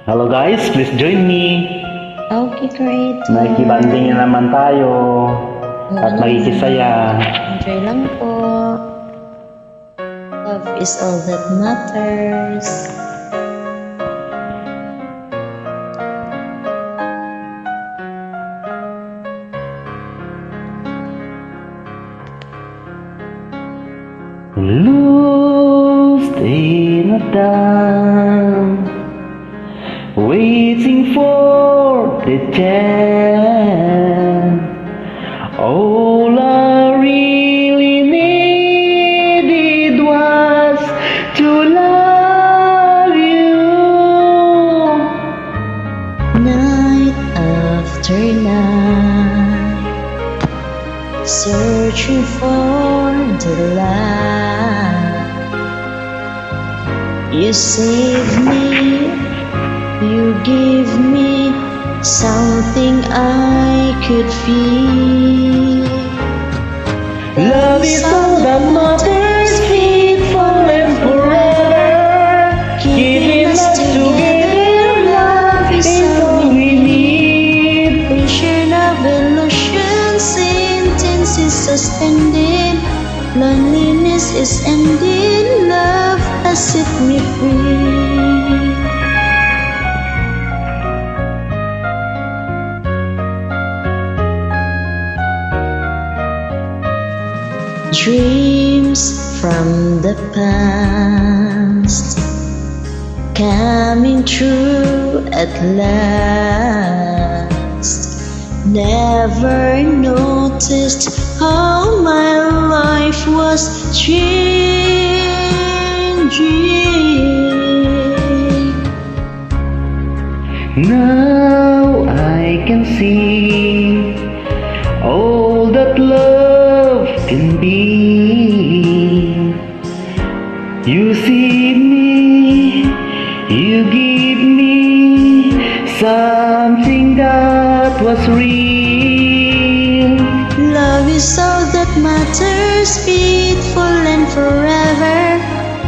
Hello guys, please join me. Okay, great. Nakikibanding na naman tayo at makikisaya. Enjoy lang po. Love is all that matters. Lost in a town, waiting for the chance. All I really needed was to love you. Night after night, searching for the light. You save me, you give me something I could feel. Love is all that matters, faithful and forever. Keeping us together, love is all we need. Patient of illusion, sentence is suspended. Loneliness is ended, love has set me free. Dreams from the past coming true at last. Never noticed how my life was changing. Now I can see all that love can be. You see me, you give me something that was real. Love is all that matters, faithful and forever.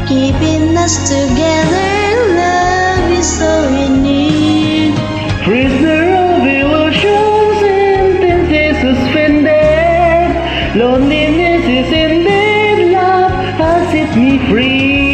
Keeping us together, love is all we need. Prisoner of illusion, sentence is suspended. Loneliness is ended, love has set me free.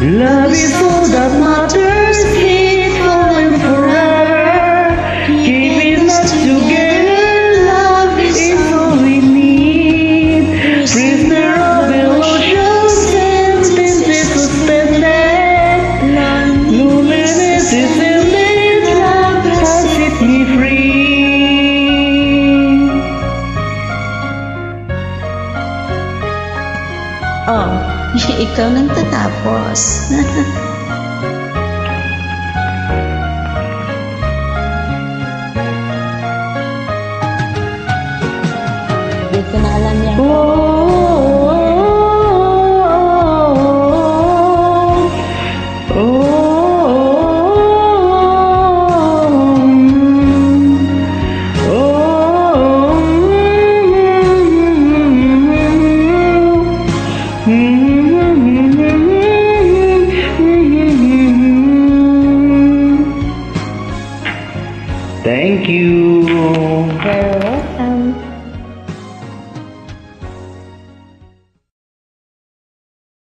Love is all that matters, faithful and forever. Keeping us together, love is all we need. Prisoner of illusion, sentence is suspended. Loneliness is ended, love has set me free. Oh, ikaw nang tatapos. Hindi ko na alam yan. Thank you.